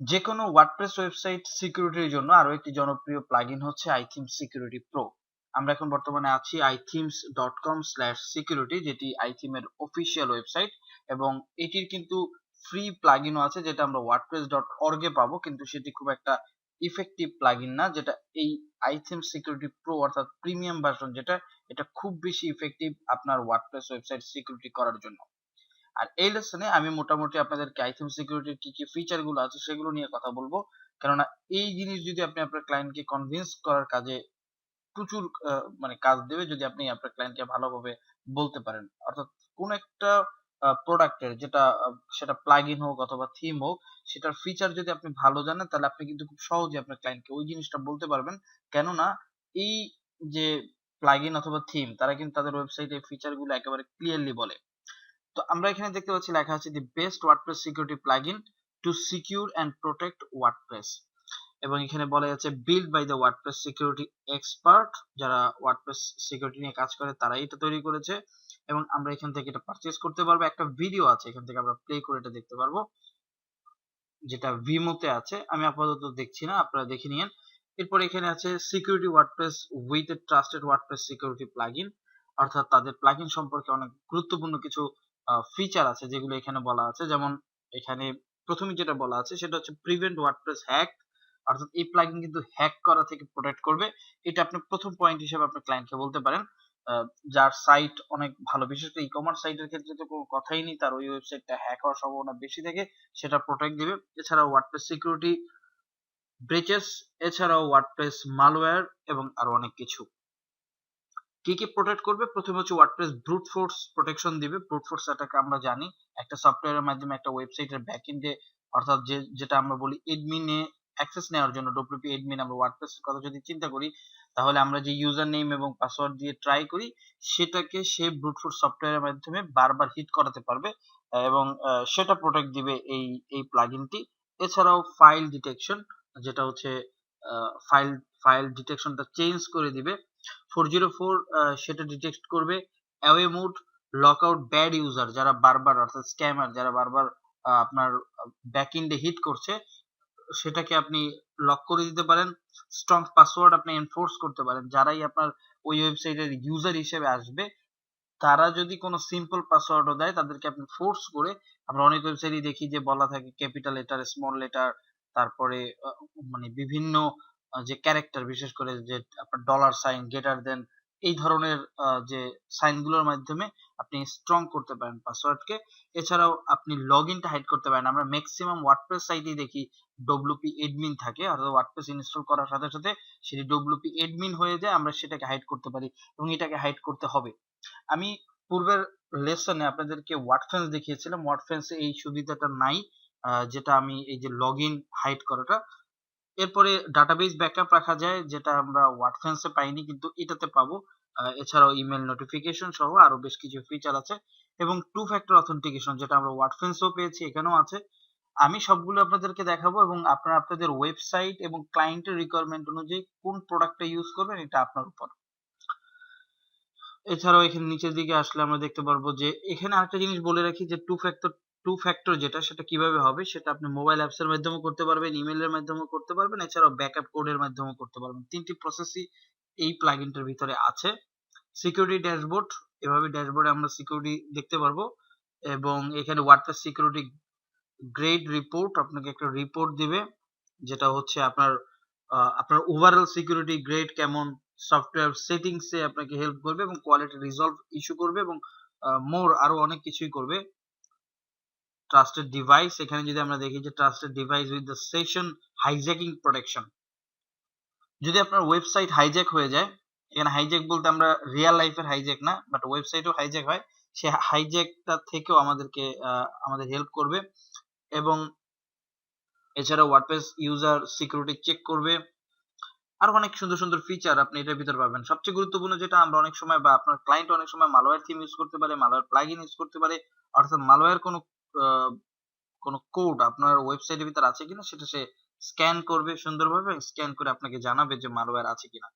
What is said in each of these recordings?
যে কোনো WordPress website সিকিউরিটির জন্য আরো একটি জনপ্রিয় প্লাগইন হচ্ছে iThemes Security Pro। আমরা এখন বর্তমানে আছি ithemes.com/security, যেটি iTheme এর অফিসিয়াল ওয়েবসাইট, এবং এটির কিন্তু ফ্রি প্লাগইনও আছে যেটা আমরা wordpress.org এ পাবো, কিন্তু সেটি খুব একটা ইফেক্টিভ প্লাগইন না। যেটা এই iThemes Security Pro অর্থাৎ প্রিমিয়াম ভার্সন, যেটা এটা খুব বেশি ইফেক্টিভ আপনার ওয়ার্ডপ্রেস ওয়েবসাইট সিকিউরিটি করার জন্য। আর এই লেসনে আমি মোটামুটি আপনাদেরকে iThemes সিকিউরিটির কি কি ফিচার গুলো আছে সেগুলো নিয়ে কথা বলবো, কেননা এই জিনিস যদি আপনি আপনার ক্লায়েন্টকে কনভিন্স করার কাজে প্রচুর মানে কাজ দেবে যদি আপনি আপনার ক্লায়েন্টকে ভালোভাবে বলতে পারেন। অর্থাৎ কোন একটা প্রোডাক্টের যেটা সেটা প্লাগইন হোক অথবা থিম হোক, সেটার ফিচার যদি আপনি ভালো জানেন তাহলে আপনি কিন্তু খুব সহজে আপনার ক্লায়েন্টকে ওই জিনিসটা বলতে পারবেন। কেননা এই যে প্লাগইন অথবা থিম, তারা কিন্তু তাদের ওয়েবসাইটে ফিচার গুলো একেবারে ক্লিয়ারলি বলে। তো আমরা এখানে দেখতে পাচ্ছি লেখা আছে the best WordPress security plugin to secure and protect WordPress, এবং এখানে বলা যাচ্ছে build by the WordPress security expert, যারা ওয়ার্ডপ্রেস সিকিউরিটি নিয়ে কাজ করে তারাই এটা তৈরি করেছে। এবং আমরা এখান থেকে এটা পারচেজ করতে পারবো। একটা ভিডিও আছে, এখান থেকে আমরা প্লে করে এটা দেখতে পারবো, যেটা ভিমোতে আছে। আমি আপাতত দেখছি না, আপনারা দেখে নিয়েন। এরপর এখানে আছে security WordPress with a trusted WordPress security plugin, অর্থাৎ তাদের প্লাগইন সম্পর্কে অনেক গুরুত্বপূর্ণ কিছু ফিচার আছে যেগুলো এখানে বলা আছে। যেমন এখানে প্রথমে যেটা বলা আছে সেটা হচ্ছে প্রিভেন্ট ওয়ার্ডপ্রেস হ্যাক, অর্থাৎ এই প্লাগইন কিন্তু হ্যাক করা থেকে প্রোটেক্ট করবে। এটা আপনি প্রথম পয়েন্ট হিসেবে আপনার ক্লায়েন্টকে বলতে পারেন। যার সাইট অনেক ভালো, বিশেষ করে ই-কমার্স সাইটের ক্ষেত্রে তো কোনো কথাই নেই, তার ওই ওয়েবসাইটটা হ্যাক হওয়ার সম্ভাবনা বেশি থাকে, সেটা প্রোটেক্ট দিবে। এছাড়াও ওয়ার্ডপ্রেস সিকিউরিটি ব্রিচেস, এছাড়াও ওয়ার্ডপ্রেস মালওয়্যার এবং আরো অনেক কিছু। কি কি প্রোটেক্ট করবে? প্রথমে হচ্ছে ওয়ার্ডপ্রেস ব্রুট ফোর্স প্রোটেকশন দিবে। ব্রুট ফোর্স এটাকে আমরা জানি একটা সফটওয়্যারের মাধ্যমে একটা ওয়েবসাইটের ব্যাকএন্ডে, অর্থাৎ যেটা আমরা বলি এডমিনে অ্যাক্সেস নেওয়ার জন্য ডব্লিউপি এডমিন। আমরা ওয়ার্ডপ্রেসের কথা যদি চিন্তা করি, তাহলে আমরা যে ইউজার নেম এবং পাসওয়ার্ড দিয়ে ট্রাই করি, সেটাকে সে ব্রুট ফোর্স সফটওয়্যারের মাধ্যমে বারবার হিট করাতে পারবে, এবং সেটা প্রোটেক্ট দিবে এই প্লাগইনটি। এছাড়াও ফাইল ডিটেকশন, যেটা হচ্ছে ফাইল ফাইল ডিটেকশনটা চেঞ্জ করে দিবে। 404 সেটা ডিটেক্ট করবে। Away mode, lock out bad user, যারা বারবার অর্থাৎ স্ক্যামার, যারা বারবার আপনার ব্যাকএন্ডে হিট করছে, সেটাকে আপনি লক করে দিতে পারেন। স্ট্রং পাসওয়ার্ড আপনি এনফোর্স করতে পারেন। যারাই আপনার ওই ওয়েবসাইটের ইউজার হিসেবে আসবে, তারা যদি কোনো সিম্পল পাসওয়ার্ডও দেয়, তাদেরকে আপনি ফোর্স করে, আমরা অনেক ওয়েবসাইটই দেখি যে বলা থাকে ক্যাপিটাল লেটার, স্মল লেটার, তারপরে মানে বিভিন্ন যে ক্যারেক্টার, বিশেষ করে যে আপনার ডলার সাইন, গ্রেটার দেন, এই ধরনের যে সাইনগুলোর মাধ্যমে আপনি স্ট্রং করতে পারেন পাসওয়ার্ডকে। এছাড়াও আপনি লগইনটা হাইড করতে পারেন। আমরা ম্যাক্সিমাম ওয়ার্ডপ্রেস সাইটেই দেখি ডব্লিউপি এডমিন থাকে, অর্থাৎ ওয়ার্ডপ্রেস ইনস্টল করার সাথে সাথে সেটি ডব্লিউপি এডমিন হয়ে যায়, আমরা সেটাকে হাইড করতে পারি এবং এটাকে হাইড করতে হবে। আমি পূর্বের লেসনে আপনাদেরকে ওয়ার্ডফেন্স দেখিয়েছিলাম। ওয়ার্ডফেন্সে এই সুবিধাটা নাই, যেটা আমি এই যে লগইন হাইড করাটা। এরপরে ডাটাবেস ব্যাকআপ রাখা যায়, যেটা আমরা ওয়ার্ডফেন্সে পাইনি কিন্তু এটাতে পাবো। এছাড়াও ইমেল নোটিফিকেশন সহ আরো বেশ কিছু ফিচার আছে, এবং টু ফ্যাক্টর অথেন্টিকেশন, যেটা আমরা ওয়ার্ডফেন্সেও পেয়েছি, এখানেও আছে। আমি সবগুলো আপনাদেরকে দেখাবো, এবং আপনারা আপনাদের ওয়েবসাইট এবং ক্লায়েন্টের রিকোয়ারমেন্ট অনুযায়ী কোন প্রোডাক্টটা ইউজ করবেন এটা আপনার উপর। এছাড়াও এখানে নিচের দিকে আসলে আমরা দেখতে পারবো যে এখানে আরেকটা জিনিস বলে রাখি যে টু ফ্যাক্টর যেটা, সেটা কিভাবে হবে, সেটা আপনি মোবাইল অ্যাপস এর মাধ্যমেও করতে পারবেন, ইমেইলের মাধ্যমেও করতে পারবেন, এছাড়াও ব্যাকআপ কোডের মাধ্যমেও করতে পারবেন। তিনটি প্রসেসই এই প্লাগইনটার ভিতরে আছে। সিকিউরিটি ড্যাশবোর্ড, এভাবে ড্যাশবোর্ডে আমরা সিকিউরিটি দেখতে পারবো, এবং এখানে ওয়ার্ডপ্রেস সিকিউরিটি গ্রেড রিপোর্ট, আপনাকে একটা রিপোর্ট দিবে, যেটা হচ্ছে আপনার ওভারঅল সিকিউরিটি গ্রেড কেমন, সফটওয়্যার সেটিংস এ আপনাকে হেল্প করবে, এবং কোয়ালিটি রিজলভ ইস্যু করবে, এবং মোর আরো অনেক কিছুই করবে। ট্রাস্টেড ডিভাইস, এখানে যদি আমরা দেখি যে trusted device with the session hijacking protection, যদি আপনার ওয়েবসাইট হাইজ্যাক হয়ে যায়, এখানে হাইজ্যাক বলতে আমরা রিয়েল লাইফের হাইজ্যাক না, বাট ওয়েবসাইটও হাইজ্যাক হয়, সে হাইজ্যাকটা থেকেও আমাদের হেল্প করবে। এবং এছাড়া ওয়ার্ডপ্রেস ইউজার সিকিউরিটি চেক করবে। আরো অনেক সুন্দর সুন্দর ফিচার আপনি এটার ভিতর পাবেন। সবচেয়ে গুরুত্বপূর্ণ যেটা, আমরা অনেক সময় বা আপনার ক্লায়েন্ট অনেক সময় মালওয়্যার থিম ইউজ করতে পারে, মালওয়্যার প্লাগইন ইউজ করতে পারে, অর্থাৎ মালওয়্যার কোনো কোড আপনার ওয়েবসাইটের ভিতর আছে কিনা সেটা সে স্ক্যান করবে সুন্দরভাবে, স্ক্যান করে আপনাকে জানাবে যে মালওয়্যার আছে কিনা।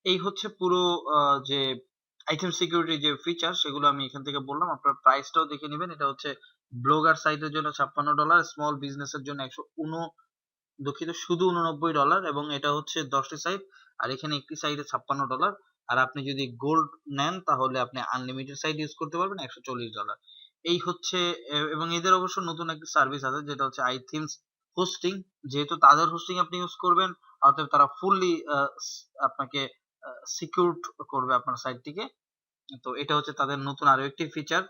এই হচ্ছে পুরো যে আইটেম সিকিউরিটি যে ফিচার, সেগুলো আমি এখান থেকে বললাম। আপনার প্রাইসটাও দেখে নেবেন। এটা হচ্ছে ব্লগার সাইটের জন্য $56, স্মল বিজনেসের জন্য দুঃখিত, শুধু $89 এবং এটা হচ্ছে 10টি সাইট, আর এখানে একটি সাইটে $56। আর আপনি যদি গোল্ড নেন তাহলে আপনি আনলিমিটেড সাইট ইউজ করতে পারবেন $140। এই হচ্ছে এবং এদের অবশ্য নতুন একটা সার্ভিস আছে যেটা হচ্ছে আইথিমস হোস্টিং। যেহেতু তাদের হোস্টিং আপনি ইউজ করবেন, অতএব তারা ফুললি আপনাকে সিকিউরড করবে আপনার সাইটটিকে। তো এটা হচ্ছে তাদের নতুন আরো একটি ফিচার।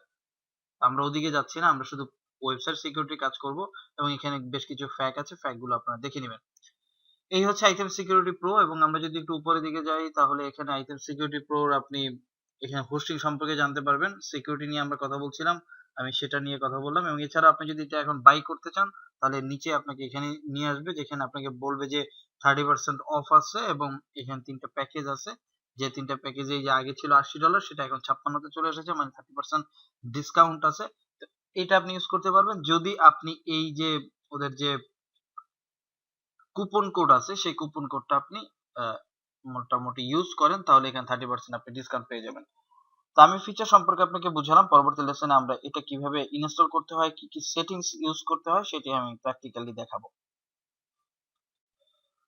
আমরা ওদিকে যাচ্ছি না, আমরা শুধু ওয়েবসাইট সিকিউরিটি কাজ করব এবং এখানে বেশ কিছু ফ্যাক আছে, ফ্যাক গুলো আপনারা দেখে নেবেন। এই হচ্ছে আইটেম সিকিউরিটি প্রো। এবং আমরা যদি একটু উপরের দিকে যাই তাহলে এখানে আইটেম সিকিউরিটি প্রোর আপনি এখানে হোস্টিং সম্পর্কে জানতে পারবেন। সিকিউরিটি নিয়ে আমরা কথা বলছিলাম, আমি সেটা নিয়ে কথা বললাম। এবং এছাড়া আপনি যদি এটা এখন বাই করতে চান তাহলে নিচে আপনাকে এখানে নিয়ে আসবে, যেখানে আপনাকে বলবে যে 30% অফ আছে এবং এখানে 3টা প্যাকেজ আছে। যে 3টা প্যাকেজে এই যে আগে ছিল $80 সেটা এখন 56তে চলে এসেছে, মানে 30% ডিসকাউন্ট আছে। তো এটা আপনি ইউজ করতে পারবেন যদি আপনি এই যে ওদের যে কুপন কোড আছে সেই কুপন কোডটা আপনি মোটামুটি ইউজ করেন, তাহলে এখানে 30% আপনি ডিসকাউন্ট পেয়ে যাবেন। তো আমি ফিচার সম্পর্কে আপনাকে বুঝালাম। পরবর্তী লেসনে আমরা এটা কিভাবে ইনস্টল করতে হয়, কি কি সেটিংস ইউজ করতে হয় সেটি আমি প্র্যাকটিক্যালি দেখাবো।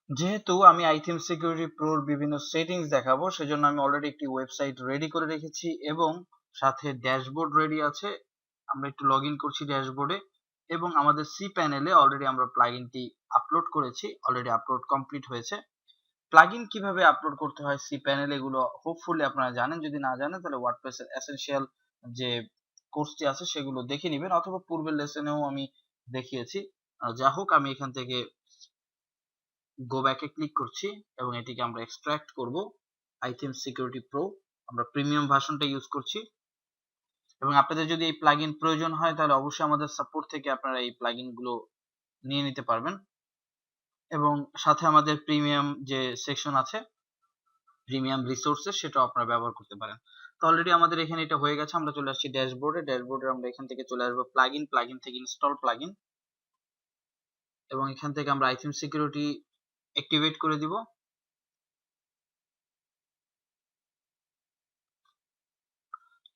যেহেতু আমি আইথিম সিকিউরিটি প্রোর বিভিন্ন সেটিংস দেখাবো, সেজন্য আমি অলরেডি একটি ওয়েবসাইট রেডি করে রেখেছি এবং সাথে ড্যাশবোর্ড রেডি আছে। আমরা একটু লগ ইন করছি ড্যাশবোর্ডে এবং আমাদের সি প্যানেলে অলরেডি আমরা প্লাগইনটি আপলোড করেছি, অলরেডি আপলোড কমপ্লিট হয়েছে। প্লাগইন কিভাবে আপলোড করতে হয় সি প্যানেল, এগুলো হোপফুলি আপনারা জানেন। যদি না জানেন তাহলে ওয়ার্ডপ্রেসের এসেনশিয়াল যে কোর্সটি আছে সেগুলো দেখে নেবেন, অথবা পূর্বের লেসনেও আমি দেখিয়েছি। যা হোক, আমি এখান থেকে গো ব্যাকে ক্লিক করছি এবং এটিকে আমরা এক্সট্রাক্ট করব। আইথিম সিকিউরিটি প্রো আমরা প্রিমিয়াম ভার্সনটা ইউজ করছি। এবং আপনাদের যদি এই প্লাগইন প্রয়োজন হয় তাহলে অবশ্যই আমাদের সাপোর্ট থেকে আপনারা এই প্লাগইন গুলো নিয়ে নিতে পারবেন। এবং সাথে আমাদের প্রিমিয়াম যে সেকশন আছে, প্রিমিয়াম রিসোর্সেস, সেটাও আপনারা ব্যবহার করতে পারেন। তো অলরেডি আমাদের এখানে এটা হয়ে গেছে। আমরা চলে আসছি ড্যাশবোর্ডে। ড্যাশবোর্ডে আমরা এখান থেকে চলে আসবো প্লাগইন, প্লাগইন থেকে ইনস্টল প্লাগইন এবং এখান থেকে আমরা আইথিম সিকিউরিটি অ্যাক্টিভেট করে দিব।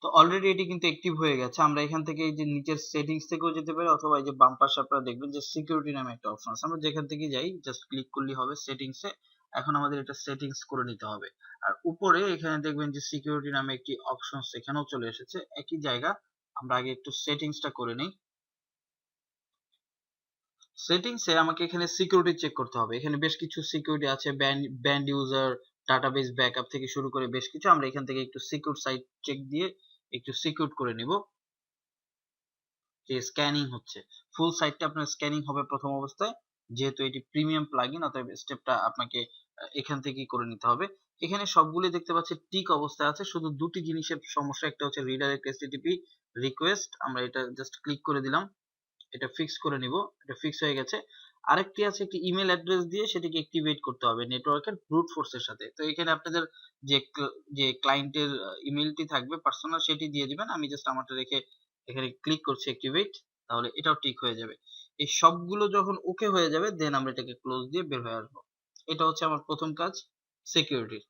তো অলরেডি এটি কিন্তু অ্যাক্টিভ হয়ে গেছে। আমরা এখান থেকে এই যে নিচের সেটিংস থেকেও যেতে পারি, অথবা এই যে বাম পাশে আপনারা দেখবেন যে সিকিউরিটি নামে একটা অপশন আছে, আমরা যেখান থেকে যাই জাস্ট ক্লিক করলেই হবে সেটিংসে। এখন আমাদের এটা সেটিংস করে নিতে হবে। আর উপরে এখানে দেখবেন যে সিকিউরিটি নামে একটি অপশন এখানেও চলে এসেছে, একই জায়গা। আমরা আগে একটু সেটিংসটা করে নিই। সেটিংসে আমাকে এখানে সিকিউরিটি চেক করতে হবে। এখানে বেশ কিছু সিকিউরিটি আছে, ব্যান্ড ইউজার, ডাটাবেস ব্যাকআপ থেকে শুরু করে বেশ কিছু। আমরা এখান থেকে একটু সিকিউর সাইট চেক দিয়ে একটু সিকিউর করে নিব। যে স্ক্যানিং হচ্ছে, ফুল সাইটটা আপনার স্ক্যানিং হবে প্রথম অবস্থায়। যেহেতু এটি প্রিমিয়াম প্লাগইন, অতএব স্টেপটা আপনাকে এখান থেকেই করে নিতে হবে। এখানে সবগুলি দেখতে পাচ্ছি টিক অবস্থায় আছে, শুধু দুটি জিনিসের সমস্যা। একটা হচ্ছে রিডাইরেক্ট এসটিটিপি রিকোয়েস্ট, আমরা এটা জাস্ট ক্লিক করে দিলাম, এটা ফিক্স করে নিব। এটা ফিক্স হয়ে গেছে। আরেকটি আছে, একটি ইমেল অ্যাড্রেস দিয়ে সেটিকে অ্যাক্টিভেট করতে হবে নেটওয়ার্কের ব্রুট ফোর্সের সাথে। তো এখানে আপনাদের যে ক্লায়েন্টের ইমেলটি থাকবে পার্সোনাল, সেটি দিয়ে দিবেন। আমি জাস্ট আমারটা রেখে এখানে ক্লিক করছি অ্যাক্টিভেট, তাহলে এটাও ঠিক হয়ে যাবে। এই সবগুলো যখন ওকে হয়ে যাবে দেন আমরা এটাকে ক্লোজ দিয়ে বের হয়ে আসবো। এটা হচ্ছে আমার প্রথম কাজ সিকিউরিটির।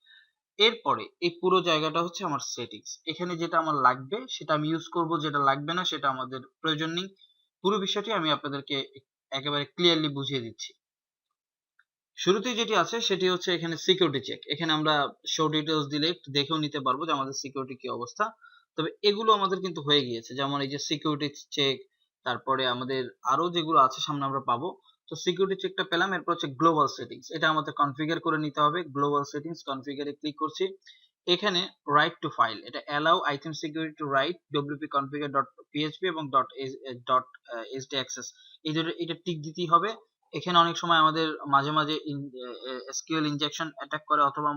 এরপরে এই পুরো জায়গাটা হচ্ছে আমার সেটিংস। এখানে যেটা আমার লাগবে সেটা আমি ইউজ করব, যেটা লাগবে না সেটা আমাদের প্রয়োজন নেই। পুরো বিষয়টি আমি আপনাদেরকে একেবারে ক্লিয়ারলি বুঝিয়ে দিচ্ছি। শুরুতেই যেটি আছে সেটি হচ্ছে এখানে সিকিউরিটি চেক। এখানে আমরা শো ডিটেলস দিলে একটু দেখেও নিতে পারবো যে আমাদের সিকিউরিটি কি অবস্থা। তবে এগুলো আমাদের কিন্তু হয়ে গিয়েছে, যেমন এই যে সিকিউরিটি চেক, তারপরে আমাদের আরো যেগুলো আছে সামনে আমরা পাবো। তো সিকিউরিটি চেকটা পেলাম। এরপর হচ্ছে গ্লোবাল সেটিংস, এটা আমাদের কনফিগার করে নিতে হবে। গ্লোবাল সেটিংস কনফিগারে ক্লিক করছি। এখানে রাইট টু ফাইল, এটা allow item security to write wp configure dot php এবং ডট sd access, এই দুটো এটা টিক দিতেই হবে। এখানে অনেক সময় আমাদের মাঝে মাঝে এসকিউএল ইনজেকশন অ্যাটাক করে, অথবা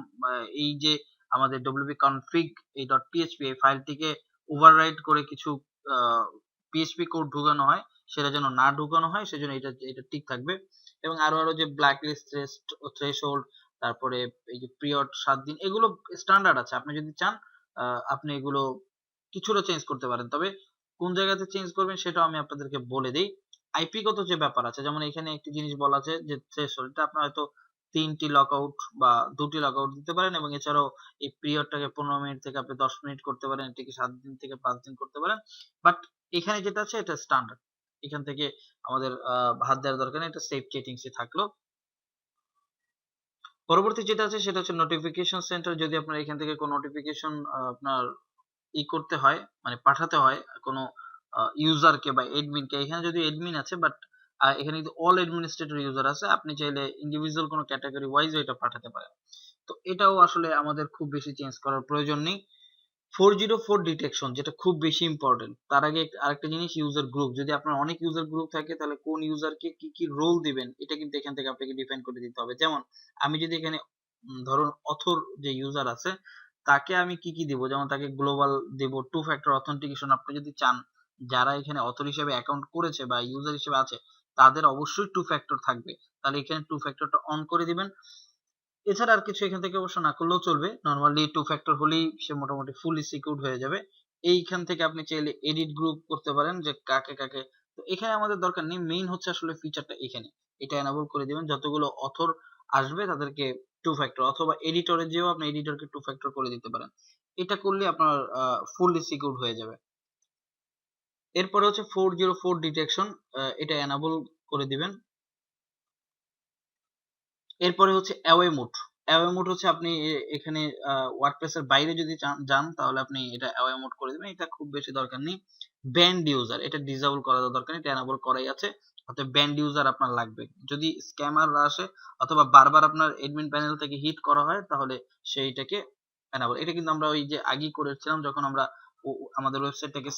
এই যে আমাদের wp config এই ডট php এই ফাইলটিকে ওভাররাইট করে কিছু পিএইচপি কোড ঢুকানো হয়, সেটা যেন না ঢুকানো হয়, সেজন্য এটা এটা ঠিক থাকবে। এবং আরো যে ব্ল্যাক লিস্ট থ্রেশহোল্ড, তারপরে এই যে পিরিয়ড 7 দিন, এগুলো স্ট্যান্ডার্ড আছে। আপনি যদি চান আপনি এগুলো কিছুটা চেঞ্জ করতে পারেন, তবে কোন জায়গাতে চেঞ্জ করবেন সেটাও আমি আপনাদেরকে বলে দেই। আইপি গত যে ব্যাপার আছে, যেমন এখানে একটি জিনিস বলা আছে যে থ্রেশহোল্ড, এটা আপনার হয়তো 3টি লকআউট বা 2টি লকআউট দিতে পারেন। এবং এছাড়াও এই পিরিয়ডটাকে 15 মিনিট থেকে আপনি 10 মিনিট করতে পারেন, এটিকে 7 দিন থেকে 5 দিন করতে পারেন। বাট এখানে যেটা আছে এটা স্ট্যান্ডার্ড, এখান থেকে আমাদের হাত দেওয়ার দরকার নেই, এটা সেভ সেটিংসে থাকলো। পরবর্তী যেটা আছে সেটা হচ্ছে নোটিফিকেশন সেন্টার। যদি আপনার এখান থেকে কোনো নোটিফিকেশন আপনার করতে হয়, মানে পাঠাতে হয় কোনো ইউজারকে বা এডমিনকে, এখানে যদি এডমিন আছে বাট এখানে কিন্তু অল অ্যাডমিনিস্ট্রেটর ইউজার আছে, আপনি চাইলে ইন্ডিভিজুয়াল কোনো ক্যাটাগরি ওয়াইজ এটা পাঠাতে পারেন। তো এটাও আসলে আমাদের খুব বেশি চেঞ্জ করার প্রয়োজন নেই। 404 ডিটেকশন যেটা খুব বেশি ইম্পর্টেন্ট। তার আগে আরেকটা জিনিস, ইউজার গ্রুপ। যদি আপনার অনেক ইউজার গ্রুপ থাকে তাহলে কোন ইউজারকে কি কি রোল দিবেন এটা কিন্তু এখান থেকে আপনাকে ডিফাইন করে দিতে হবে। যেমন আমি যদি এখানে ধরুন অথর যে ইউজার আছে তাকে আমি কি কি দিব, যেমন তাকে গ্লোবাল দেব, টু ফ্যাক্টর অথেন্টিকেশন। আপনি যদি চান যারা এখানে অথর হিসেবে অ্যাকাউন্ট করেছে বা ইউজার হিসেবে আছে তাদের অবশ্যই টু ফ্যাক্টর থাকবে, তাহলে এখানে টু ফ্যাক্টরটা অন করে দিবেন। এছাড়া আর কিছু এখান থেকে অবশ্য না করলেও চলবে, নর্মালি টু ফ্যাক্টর হলেই সে মোটামুটি ফুলি সিকিউরড হয়ে যাবে। এইখান থেকে আপনি চাইলে এডিট গ্রুপ করতে পারেন যে কাকে কাকে। তো এখানে আমাদের দরকার নেই, মেইন হচ্ছে আসলে ফিচারটা এখানে, এটা এনাবল করে দিবেন। যতগুলো অথর আসবে তাদেরকে টু ফ্যাক্টর, অথবা এডিটরে যেও আপনি এডিটরকে টু ফ্যাক্টর করে দিতে পারেন। এটা করলে আপনার ফুলি সিকিউরড হয়ে যাবে। এরপরে হচ্ছে 404 ডিটেকশন, এটা এনাবল করে দিবেন। এরপরে হচ্ছে অ্যাওয়ে মোড। অ্যাওয়ে মোড হচ্ছে আপনি এখানে ওয়ার্ডপ্রেসের বাইরে যদি যান তাহলে আপনি এটা অ্যাওয়ে মোড করে দিবেন, এটা খুব বেশি দরকার নেই। ব্যান্ড ইউজার এটা ডিসেবল করা দরকার নেই, এটা এনাবল করাই আছে। অর্থাৎ ব্যান্ড ইউজার আপনার লাগবে, যদি স্ক্যামাররা আসে অথবা বারবার আপনার এডমিন প্যানেল থেকে হিট করা হয় তাহলে সেইটাকে এনাবল। এটা কিন্তু আমরা ওই যে আগেই করেছিলাম যখন আমরা আমাদের ওয়েবসাইটটাকে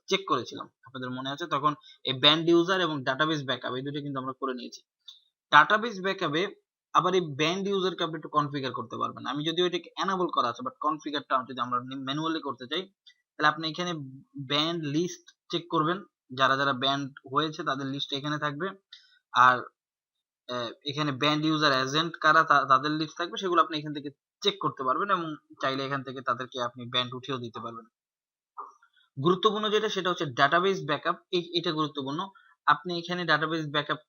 চেক করেছিলাম, আপনাদের মনে আছে, তখন এই ব্যান্ড ইউজার এবং ডাটাবেস ব্যাকআপ এই দুটো কিন্তু আমরা করে নিয়েছি। ডাটাবেস ব্যাকআপে আবার এই ব্যান্ড ইউজারকে আপনি একটু কনফিগার করতে পারবেন। আমি যদিও এটাকে এনাবল করা আছে বাট কনফিগারটা যদি আমরা ম্যানুয়ালি করতে চাই তাহলে আপনি এখানে ব্যান্ড লিস্ট চেক করবেন, যারা যারা ব্যান্ড হয়েছে তাদের লিস্ট এখানে থাকবে। আর এখানে ব্যান্ড ইউজার এজেন্ট কারা তাদের লিস্ট থাকবে, সেগুলো আপনি এখান থেকে চেক করতে পারবেন এবং চাইলে এখান থেকে তাদেরকে আপনি ব্যান্ড উঠিয়েও দিতে পারবেন। গুরুত্বপূর্ণ যেটা সেটা হচ্ছে ডাটাবেস ব্যাকআপ, এটা গুরুত্বপূর্ণ। আপনি এখানে ডাটাবেস ব্যাকআপ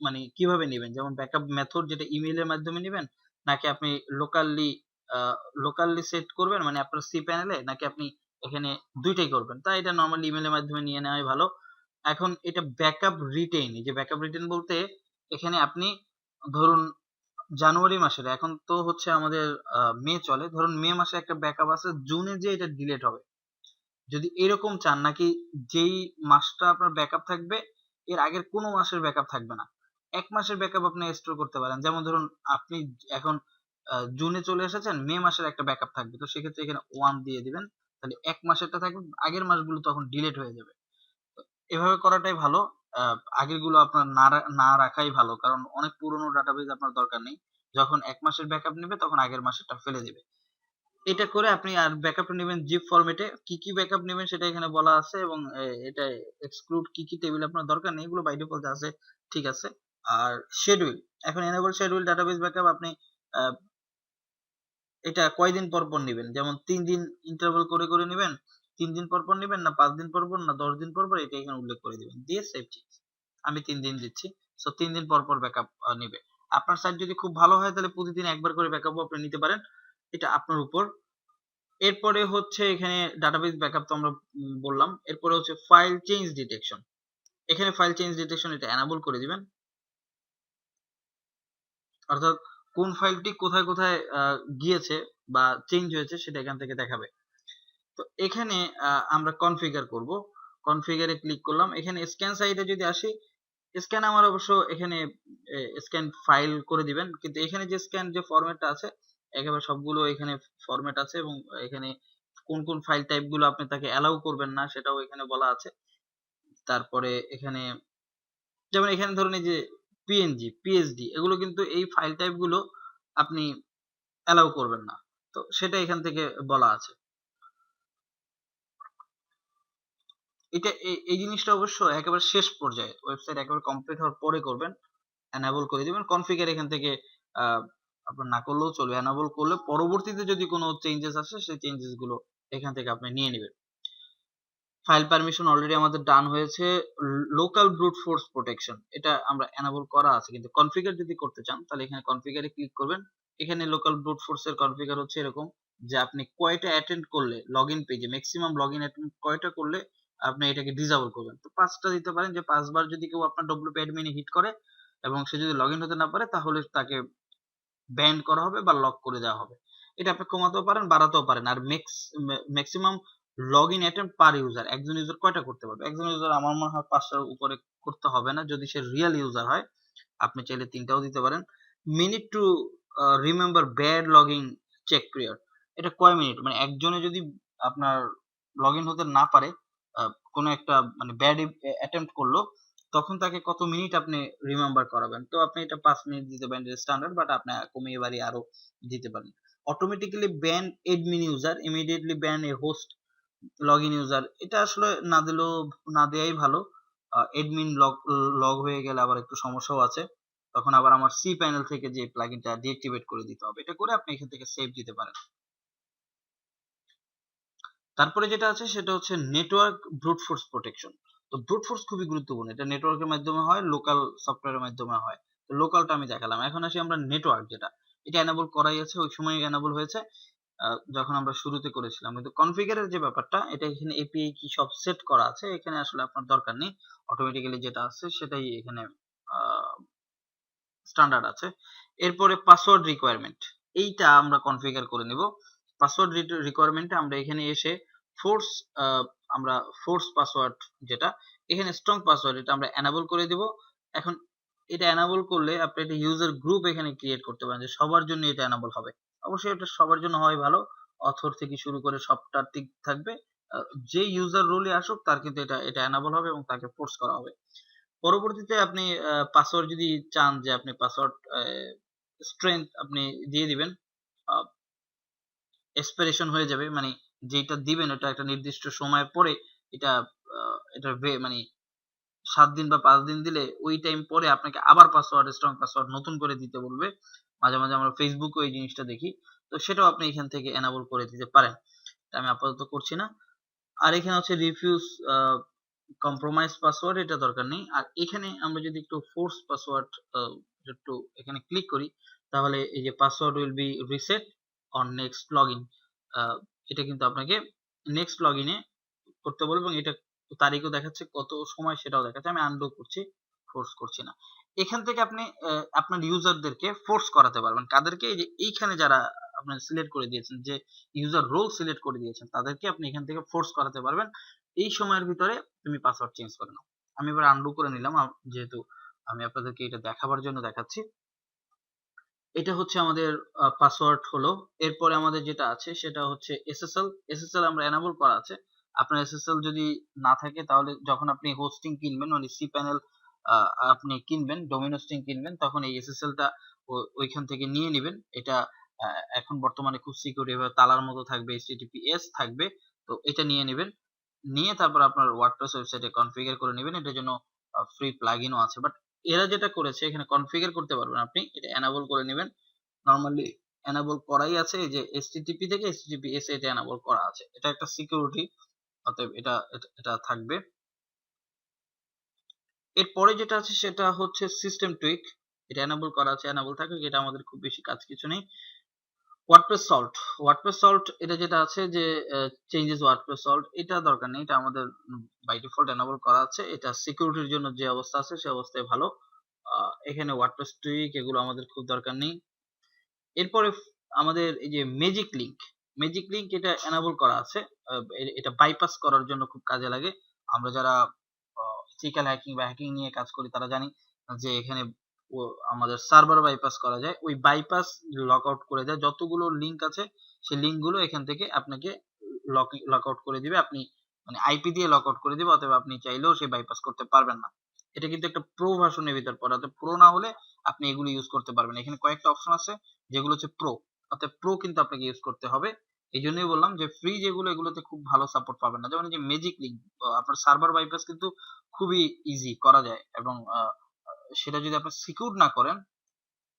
মানে কিভাবে নেবেন, যেমন ব্যাকআপ মেথড যেটা ইমেইলের মাধ্যমে নেবেন, নাকি আপনি লোকালি লোকালি সেট করবেন মানে আপনার সি প্যানেলে, নাকি আপনি এখানে দুইটাই করবেন, তাই এটা নরমালি ইমেইলের মাধ্যমে নিয়ে নেওয়াই ভালো। এখন এটা ব্যাকআপ রিটেইন, এই যে ব্যাকআপ রিটেইন বলতে এখানে আপনি ধরুন জানুয়ারি মাসের, এখন তো হচ্ছে আমাদের মে চলে, ধরুন মে মাসে একটা ব্যাকআপ আছে, জুনে যে এটা ডিলিট হবে, যদি এরকম চান নাকি যেই মাসটা আপনার ব্যাকআপ থাকবে এর আগের কোনো মাসের ব্যাকআপ থাকবে না, এক মাসের ব্যাকআপ আপনি স্টোর করতে পারেন। যেমন ধরুন আপনি এখন জুনে চলে এসেছেন, মে মাসের একটা ব্যাকআপ থাকবে, তো সেক্ষেত্রে এখানে 1 দিয়ে দিবেন, তাহলে এক মাসেরটা থাকবে, আগের মাসগুলো তখন ডিলিট হয়ে যাবে। তো এভাবে করাটাই ভালো, আগেরগুলো আপনার না রাখাই ভালো, কারণ অনেক পুরনো ডাটাবেজ আপনার দরকার নেই। যখন এক মাসের ব্যাকআপ নেবে তখন আগের মাসেরটা ফেলে দিবে। এটা করে আপনি আর ব্যাকআপটা নেবেন জিপ ফরম্যাটে, কি কি ব্যাকআপ নেবেন সেটা এখানে বলা আছে, এবং এটা এক্সক্লুড কি কি টেবিল আপনার দরকার নেই, এগুলো বাই ডিফল্ট আছে, ঠিক আছে। আর শিডিউল, এখন এনেবল শিডিউল ডাটাবেস ব্যাকআপ, আপনি আহ, এটা কয়দিন পর পর নেবেন, যেমন 3 দিন ইন্টারভাল করে করে নেবেন, 3 দিন পর পর নেবেন, না 5 দিন পর পর, না 10 দিন পর পর, এটা এখানে উল্লেখ করে দিবেন দিয়ে সেভ চেঞ্জ। আমি 3 দিন দিচ্ছি, সো 3 দিন পর পর ব্যাকআপ নেবে। আপনার সাইট যদি খুব ভালো হয় তাহলে প্রতিদিন একবার করে ব্যাকআপও আপনি নিতে পারেন, এটা আপনার উপর। এরপরে হচ্ছে এখানে ডাটাবেস ব্যাকআপ তো আমরা বললাম, এরপরে হচ্ছে ফাইল চেঞ্জ ডিটেকশন। এখানে ফাইল চেঞ্জ ডিটেকশন এটা এনাবল করে দিবেন, অর্থাৎ কোন ফাইলটি কোথায় কোথায় গিয়েছে বা চেঞ্জ হয়েছে সেটা এখান থেকে দেখাবে। তো এখানে আমরা কনফিগার করব, কনফিগারে ক্লিক করলাম। এখানে স্ক্যান সাইডে যদি আসি, স্ক্যান আমার অবশ্য এখানে স্ক্যান ফাইল করে দিবেন, কিন্তু এখানে যে স্ক্যান যে ফরম্যাটটা আছে একেবারে সবগুলো এখানে ফরম্যাট আছে, এবং এখানে কোন কোন ফাইল টাইপ গুলো আপনি তাকে অ্যালাউ করবেন না সেটাও এখানে বলা আছে। তারপরে এখানে যেমন এখানে ধরুন এই যে পিএনজি পিএসডি এগুলো কিন্তু এই ফাইল টাইপ গুলো আপনি অ্যালাউ করবেন না, তো সেটা এখান থেকে বলা আছে। এটা এই জিনিসটা অবশ্য একেবারে শেষ পর্যায়ে, ওয়েবসাইট একেবারে কমপ্লিট হওয়ার পরে করবেন, এনাবল করে দিবেন। কনফিগার এখান থেকে আপনার না করলেও চলবে, এনাবল করলে পরবর্তীতে যদি কোনো চেঞ্জেস আসে সেই চেঞ্জেস গুলো এখান থেকে আপনি নিয়ে নেবেন। ফাইল পারমিশন অলরেডি আমাদের ডান হয়েছে। লোকাল ব্রুট ফোর্স প্রোটেকশন এটা আমরা এনাবল করা আছে, কিন্তু কনফিগার যদি করতে চান তাহলে এখানে কনফিগারে ক্লিক করবেন। এখানে লোকাল ব্রুট ফোর্স এর কনফিগার হচ্ছে এরকম যে আপনি কয়টা অ্যাটেন্ড করলে লগইন পেজে ম্যাক্সিমাম লগইন অ্যাটেন্ড কয়টা করলে আপনি এটাকে ডিসেবল করবেন। তো 5টা দিতে পারেন, যে 5 বার যদি কেউ আপনার ডব্লিউপি অ্যাডমিনে হিট করে এবং সে যদি লগইন হতে না পারে তাহলে তাকে ব্যান করা হবে বা লক করে দেওয়া হবে। এটা আপনি কমাতেও পারেন, বাড়াতেও পারেন। আর maximum log in attempt per user, একজন ইউজার কয়টা করতে পারবে? একজন ইউজার আমার মনে হয় 5টার উপরে করতে হবে না, যদি সে রিয়েল ইউজার হয়। আপনি চাইলে 3টাও দিতে পারেন। Minute to remember bad login check period, এটা কয় মিনিট, মানে একজনে যদি আপনার লগ ইন হতে না পারে, কোনো একটা মানে ব্যাড অ্যাটেম্প্ট করলো, তখন তাকে কত মিনিট আপনি রিমেম্বার করাবেন। তো আপনি এটা 5 মিনিট দিতে পারেন, স্ট্যান্ডার্ড, বাট আপনি কমিয়ে বাড়িয়ে আরো দিতে পারেন। Automatically ban admin user, immediately ban a host log in user, এটা আসলে না দিলেও না দেওয়াই ভালো। এডমিন লগ হয়ে গেলে আবার একটু সমস্যাও আছে, তখন আবার আমার সি প্যানেল থেকে যে প্লাগইনটা ডিঅ্যাক্টিভেট করে দিতে হবে। এটা করে আপনি এখান থেকে সেভ দিতে পারেন। তারপরে যেটা আছে সেটা হচ্ছে নেটওয়ার্ক ব্রুট ফোর্স প্রোটেকশন। তো ব্রুট ফোর্স খুবই গুরুত্বপূর্ণ, এটা নেটওয়ার্কের মাধ্যমে হয়, লোকাল সফটওয়্যারের মাধ্যমে হয়। তো লোকালটা আমি দেখালাম, এখন আসি আমরা নেটওয়ার্ক, যেটা এটা এনাবল করাই আছে, ওই সময় এনাবল হয়েছে যখন আমরা শুরুতে করেছিলাম। কিন্তু কনফিগারের যে ব্যাপারটা, এটা এখানে এপিআই কি সব সেট করা আছে, এখানে আসলে আপনার দরকার নেই, অটোমেটিক্যালি যেটা আছে সেটাই এখানে স্ট্যান্ডার্ড আছে। এরপরে পাসওয়ার্ড রিকোয়ারমেন্ট, এইটা আমরা কনফিগার করে নিব। পাসওয়ার্ড রিকোয়ারমেন্টে আমরা এখানে এসে ফোর্স আমরা ফোর্স পাসওয়ার্ড, যেটা এখানে স্ট্রং পাসওয়ার্ড, এটা আমরা এনাবল করে দিব। এখন এটা এনাবল করলে আপনি একটা ইউজার গ্রুপ এখানে ক্রিয়েট করতে পারেন যে সবার জন্য এটা এনাবল হবে। অবশ্যই এটা সবার জন্য হয় ভালো, অথর থেকে শুরু করে সবটা ঠিক থাকবে। যে ইউজার রোলে আসুক তার কিন্তু এটা এনাবল হবে এবং তাকে ফোর্স করা হবে। পরবর্তীতে আপনি পাসওয়ার্ড যদি চান যে আপনি পাসওয়ার্ড স্ট্রেংথ আপনি দিয়ে দিবেন, এক্সপাইরেশন হয়ে যাবে, মানে যেটা দিবেন ওটা একটা নির্দিষ্ট সময় পরে এটা এটা মানে 7 দিন বা 5 দিন দিলে ওই টাইম পরে আপনাকে আবার পাসওয়ার্ড, স্ট্রং পাসওয়ার্ড নতুন করে দিতে বলবে। মাঝে মাঝে আমরা ফেসবুকে এই জিনিসটা দেখি। তো সেটাও আপনি এখান থেকে এনাবল করে দিতে পারেন, আমি আপাতত করছি না। আর এখানে হচ্ছে রিফিউজ কম্প্রোমাইজ পাসওয়ার্ড, এটা দরকার নেই। আর এখানে আমরা যদি একটু ফোর্স পাসওয়ার্ড একটু এখানে ক্লিক করি, তাহলে এই যে password will be reset on next login, এটা কিন্তু আপনাকে নেক্সট লগইনে করতে বলবো, এবং এটা তারিখও দেখাচ্ছে, কত সময় সেটাও দেখাচ্ছে। আমি আনডু করছি, ফোর্স করছি না। এখান থেকে আপনি আপনার ইউজারদেরকে ফোর্স করাতে পারবেন, কাদেরকে? এই যে এইখানে যারা আপনি সিলেক্ট করে দিয়েছেন, যে ইউজার রোল সিলেক্ট করে দিয়েছেন, তাদেরকে আপনি এখান থেকে ফোর্স করাতে পারবেন এই সময়ের ভিতরে তুমি পাসওয়ার্ড চেঞ্জ করে নাও। আমি এবার আনডু করে নিলাম, যেহেতু আমি আপনাদেরকে এটা দেখাবার জন্য দেখাচ্ছি। এটা হচ্ছে আমাদের পাসওয়ার্ড হলো। এরপরে আমাদের যেটা আছে সেটা হচ্ছে এসএসএল। এসএসএল আমরা এনাবল করা আছে। আপনার এসএসএল যদি না থাকে, তাহলে যখন আপনি হোস্টিং কিনবেন, মানে সি প্যানেল আপনি কিনবেন, ডোমেইন হোস্টিং কিনবেন, তখন এই এসএসএলটা ওইখান থেকে নিয়ে নেবেন। এটা এখন বর্তমানে খুব সিকিউর, এভাবে তালার মতো থাকবে, এইচটিটিপিএস থাকবে। তো এটা নিয়ে নেবেন, নিয়ে তারপর আপনার ওয়ার্ডপ্রেস ওয়েবসাইটে কনফিগার করে নেবেন। এটার জন্য ফ্রি প্লাগইনও আছে, বাট এরা যেটা করেছে এখানে কনফিগার করতে পারবেন আপনি, এটা এনাবল করে নেবেন। নরমালি এনাবল করাই আছে, এই যে এইচটিটিপি থেকে এইচটিটিপিএস এটা এনাবল করা আছে, এটা একটা সিকিউরিটি, অতএব এটা এটা থাকবে। এরপরে যেটা আছে সেটা হচ্ছে সিস্টেম টুইক, এটা এনাবল করা আছে, এনাবল থাকে, এটা আমাদের খুব বেশি কাজ কিছু নেই। ওয়ার্ডপ্রেস সল্ট, ওয়ার্ডপ্রেস সল্ট এটা যেটা আছে যে চেঞ্জেস ওয়ার্ডপ্রেস সল্ট, এটা দরকার নেই, এটা আমাদের বাই ডিফল্ট এনাবল করা আছে। এটা সিকিউরিটির জন্য যে অবস্থা আছে সে অবস্থায় ভালো। এখানে ওয়ার্ডপ্রেস টুইক এগুলো আমাদের খুব দরকার নেই। এরপরে আমাদের এই যে ম্যাজিক লিংক, ম্যাজিক লিংক এটা এনাবল করা আছে, এটা বাইপাস করার জন্য খুব কাজে লাগে। আমরা যারা ইথিক্যাল হ্যাকিং বা হ্যাকিং নিয়ে কাজ করি তারা জানি যে এখানে আমাদের সার্ভার বাইপাস করা যায়, ওই বাইপাস লক আউট করে দেয়, যতগুলো লিংক আছে সেই লিংক গুলো এখান থেকে আপনাকে লক আউট করে দিবে, আপনি মানে আইপি দিয়ে লক আউট করে দিবে, অথবা আপনি চাইলেও সেই বাইপাস করতে পারবেন না। এটা কিন্তু একটা প্রো ভার্সনের ভিতর পড়ে, অর্থাৎ প্রো না হলে আপনি এগুলো ইউজ করতে পারবেন। এখানে কয়েকটা অপশন আছে যেগুলো হচ্ছে প্রো, অর্থাৎ প্রো কিন্তু আপনাকে ইউজ করতে হবে। এই জন্যই বললাম যে ফ্রি যেগুলো এগুলোতে খুব ভালো সাপোর্ট পাবেন না, যেমন যে ম্যাজিক লিংক, আপনার সার্ভার বাইপাস কিন্তু খুবই ইজি করা যায়, এবং সেটা যদি আপনি সিকিউর না করেন,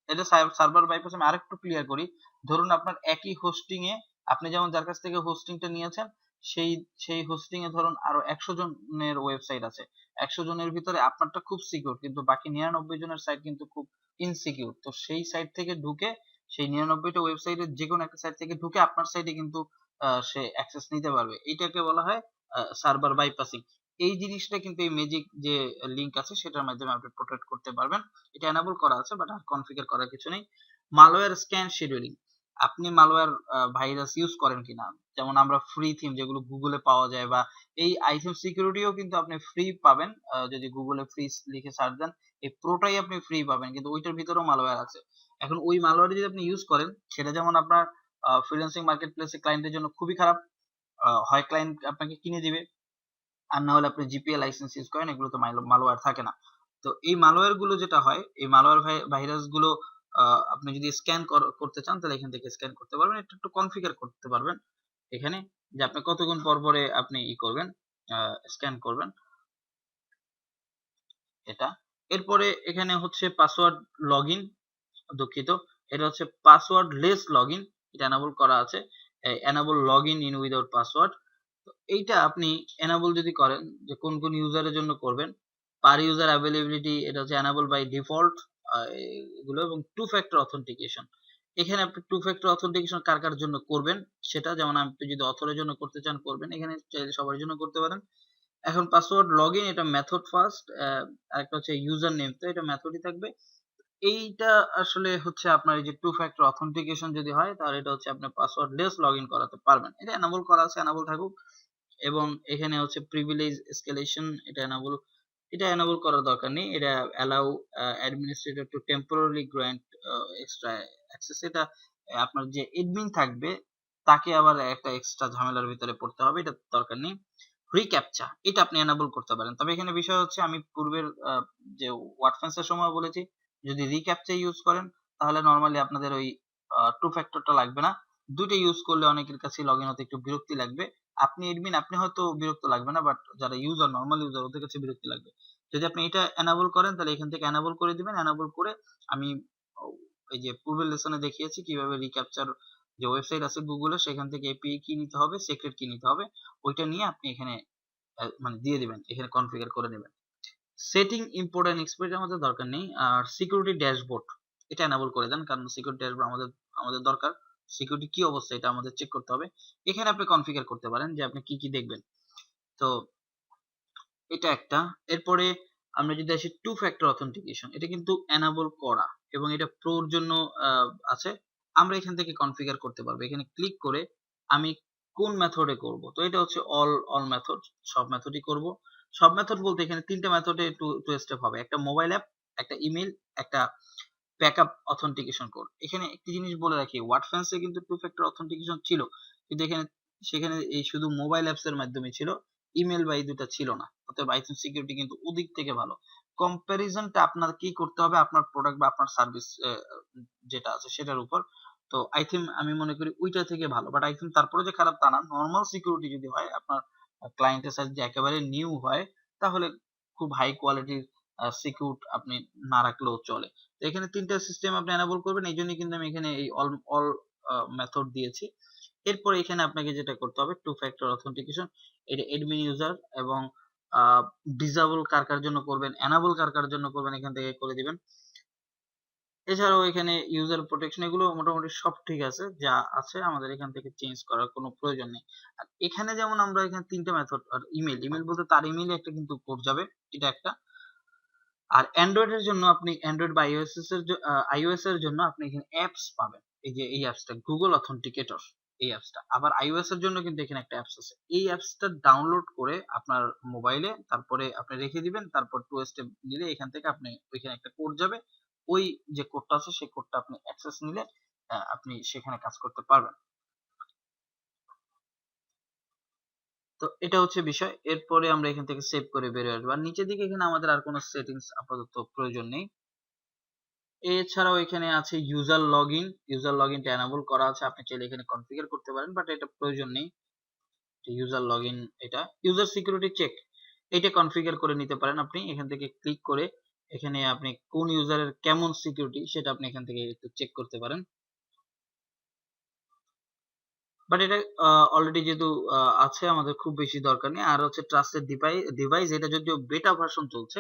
এটা সার্ভার বাইপাস আমি আরেকটু ক্লিয়ার করি। ধরুন আপনার একই হোস্টিং এ, আপনি যেমন যার কাছ থেকে হোস্টিংটা নিয়েছেন, সেই সেই হোস্টিং এ ধরুন আরো 100 জনের ওয়েবসাইট আছে। 100 জনের ভিতরে আপনারটা খুব সিকিউর, কিন্তু বাকি 99 জনের সাইট কিন্তু খুব ইনসিকিউর। তো সেই সাইট থেকে ঢুকে, সেই 99টা ওয়েবসাইটের যে কোনো একটা সাইট থেকে ঢুকে আপনার সাইটে কিন্তু সে অ্যাক্সেস নিতে পারবে। এইটাকে বলা হয় সার্ভার বাইপাসিং। এই জিনিসটা কিন্তু এই ম্যাজিক যে লিংক আছে সেটার মাধ্যমে আপনি প্রোটেক্ট করতে পারবেন। এটা এনাবল করা আছে বাট আর কনফিগার করার কিছু নেই। মালওয়্যার স্ক্যান শিডিউলিং, আপনি মালওয়্যার ভাইরাস ইউজ করেন কিনা, যেমন আমরা ফ্রি থিম যেগুলো গুগলে পাওয়া যায়, বা এই আইথিম সিকিউরিটিও কিন্তু আপনি ফ্রি পাবেন, যদি গুগলে ফ্রি লিখে সার্চ দেন এই প্রোটাই আপনি ফ্রি পাবেন, কিন্তু ওইটার ভিতরেও মালওয়্যার আছে। এখন ওই মালওয়্যার যদি আপনি ইউজ করেন সেটা যেমন আপনার ফ্রিল্যান্সিং মার্কেট প্লেসে ক্লায়েন্টের জন্য খুবই খারাপ, হয় ক্লায়েন্ট আপনাকে কিনে দিবে, আর না হলে আপনি জিপিএ লাইসেন্স ইউজ করেন, এগুলো তো মালওয়্যার থাকে না। তো এই মালওয়্যার গুলো যেটা হয়, এই মালওয়্যার ভাইরাস গুলো আপনি যদি স্ক্যান করতে চান তাহলে এখান থেকে স্ক্যান করতে পারবেন, এটা একটু কনফিগার করতে পারবেন এখানে, যে আপনি কতক্ষণ পর পরে আপনি করবেন, স্ক্যান করবেন এটা। এরপরে এখানে হচ্ছে পাসওয়ার্ড লগইন, দুঃখিত, এটা হচ্ছে পাসওয়ার্ড লেস লগইন, এটা এনাবল করা আছে, enable login in without password. তো এইটা আপনি এনাবল যদি করেন, যে কোন কোন ইউজারের জন্য করবেন, পার ইউজার অ্যাভেলেবিলিটি এটা হচ্ছে এনাবল বাই ডিফল্ট এগুলো, এবং টু ফ্যাক্টর অথেন্টিকেশন, এখানে আপনি টু ফ্যাক্টর অথেন্টিকেশন কার কার জন্য করবেন সেটা, যেমন আপনি যদি অথরের জন্য করতে চান করবেন, এখানে চাইলে সবার জন্য করতে পারেন। এখন পাসওয়ার্ড লগইন এটা মেথড ফার্স্ট, আরেকটা হচ্ছে ইউজার নেম, তো এটা মেথডই থাকবে। এইটা আসলে হচ্ছে আপনার এই যে টু ফ্যাক্টর অথেন্টিকেশন যদি হয় তাহলে এটা হচ্ছে আপনি পাসওয়ার্ড লেস লগইন করাতে পারবেন, এটা এনাবল করা আছে, এনাবল থাকুক। এবং এখানে হচ্ছে প্রিভিলেজ এসকেলেশন, এটা এনাবল করার দরকার নেই, এটা allow administrator to temporary grant extra access, এটা আপনার যে এডমিন থাকবে তাকে আবার একটা এক্সট্রা ঝামেলার ভিতরে পড়তে হবে, এটা দরকার নেই। রিক্যাপচা, এটা আপনি এনাবল করতে পারেন, তবে এখানে বিষয় হচ্ছে আমি পূর্বের যে ওয়ার্ডফেন্স এর সময় বলেছি, যদি রিক্যাপচা ইউজ করেন তাহলে নরমালি আপনাদের ওই টু ফ্যাক্টরটা লাগবে না, দুইটা ইউজ করলে অনেকের কাছে লগ ইন হতে একটু বিরক্তি লাগবে, আপনি এডমিন আপনি হয়তো বিরক্ত লাগবে না, বাট যারা ইউজার নরমাল ইউজার ওদের কাছে বিরক্তি লাগবে। যদি আপনি এটা এনাবল করেন তাহলে এখান থেকে এনাবল করে দিবেন, এনাবল করে আমি এই যে পূর্বের লেসনে দেখিয়েছি কিভাবে রিক্যাপচার যে ওয়েবসাইট আছে গুগলের, সেখান থেকে এপিআই কি নিতে হবে, সিক্রেট কি নিতে হবে, ওইটা নিয়ে আপনি এখানে মানে দিয়ে দিবেন, এখানে কনফিগার করে নেবেন। সেটিং ইম্পোর্ট এন্ড এক্সপোর্ট আমাদের দরকার নেই, আর সিকিউরিটি ড্যাশবোর্ড এটা এনাবল করে দেন, কারণ সিকিউরিটি ড্যাশবোর্ড আমাদের দরকার, সিকিউরিটি কি অবস্থা এটা আমাদের চেক করতে হবে, এখানে আপনি কনফিগার করতে পারেন যে আপনি কি কি দেখবেন। তো এটা একটা। এরপরে আমরা যদি আসি টু ফ্যাক্টর অথেন্টিকেশন, এটা কিন্তু এনাবল করা এবং এটা প্রোর জন্য আছে, আমরা এখান থেকে কনফিগার করতে পারবো, এখানে ক্লিক করে আমি কোন মেথডে করব, তো এটা হচ্ছে অল মেথড, সব মেথডই করব। সব মেথড বলতে এখানে তিনটা মেথডে টু স্টেপ হবে, একটা মোবাইল অ্যাপ, একটা ইমেল, একটা ব্যাকআপ অথেন্টিকেশন কোড। এখানে একটি জিনিস বলে রাখি, ওয়ার্ডফ্যান্সে কিন্তু টু ফ্যাক্টর অথেন্টিকেশন ছিল, কিন্তু সেখানে এই শুধু মোবাইল অ্যাপস এর মাধ্যমে ছিল, ইমেল বা এই দুটা ছিল না, অতএব আইথিং সিকিউরিটি কিন্তু ওদিক থেকে ভালো। কম্প্যারিজনটা আপনার কি করতে হবে আপনার প্রোডাক্ট বা আপনার সার্ভিস যেটা আছে সেটার উপর। তো আইথিং আমি মনে করি ওইটা থেকে ভালো, বাট আইথিং তারপরে যে খারাপ তা না, নর্মাল সিকিউরিটি যদি হয় আপনার ক্লায়েন্টের সাথে যে একেবারে নিউ হয়, তাহলে খুব হাই কোয়ালিটির সিকিউর আপনি না রাখলেও চলে। তো এখানে তিনটা সিস্টেম আপনি এনাবল করবেন, এই জন্যই কিন্তু আমি এখানে এই অল মেথড দিয়েছি। এরপর এখানে আপনাকে যেটা করতে হবে টু ফ্যাক্টর অথেন্টিকেশন, এটা এডমিন ইউজার এবং ডিসেবল কার কার জন্য করবেন, এনাবল কার কার জন্য করবেন, এখান থেকে করে দিবেন। এছাড়াও এখানে ইউজার প্রোটেকশন এগুলো মোটামুটি সব ঠিক আছে, যা আছে আমাদের এখান থেকে চেঞ্জ করার কোনো প্রয়োজন নেই। আর এখানে যেমন আমরা এখানে তিনটা মেথড, আর ইমেল বলতে তার ইমেইলে একটা কিন্তু কোড যাবে, এটা একটা। আর অ্যান্ড্রয়েড এর জন্য আপনি অ্যান্ড্রয়েড বা আইওএস এর জন্য আপনি এখানে অ্যাপস পাবেন, এই যে এই অ্যাপসটা গুগল অথেন্টিকেটর, এই অ্যাপসটা। আবার আইওএস এর জন্য কিন্তু এখানে একটা অ্যাপস আছে, এই অ্যাপসটা ডাউনলোড করে আপনার মোবাইলে তারপরে আপনি রেখে দিবেন, তারপর টু স্টেপ দিলে এখান থেকে আপনি ওইখানে একটা কোড যাবে, ওই যে কোডটা আছে সেই কোডটা আপনি অ্যাক্সেস নিলে আপনি সেখানে কাজ করতে পারবেন। তো এটা হচ্ছে বিষয়। এরপরে আমরা এখান থেকে সেভ করে বেরিয়ে আসবো, আর নিচের দিকে এখানে আমাদের আর কোনো সেটিংস আপাতত প্রয়োজন নেই। এছাড়াও এখানে আছে ইউজার লগইনটা এনাবল করা আছে, আপনি চাইলে এখানে কনফিগার করতে পারেন, বাট এটা প্রয়োজন নেই। ইউজার লগইন, এটা ইউজার সিকিউরিটি চেক, এটা কনফিগার করে নিতে পারেন আপনি এখান থেকে ক্লিক করে, এখানে আপনি কোন ইউজারের কেমন সিকিউরিটি সেটা আপনি এখান থেকে একটু চেক করতে পারেন, বাট এটা অলরেডি যেহেতু আছে আমাদের খুব বেশি দরকার নেই। আর হচ্ছে ট্রাস্টেড ডিভাইস, এটা যদিও বেটা ভার্সন চলছে,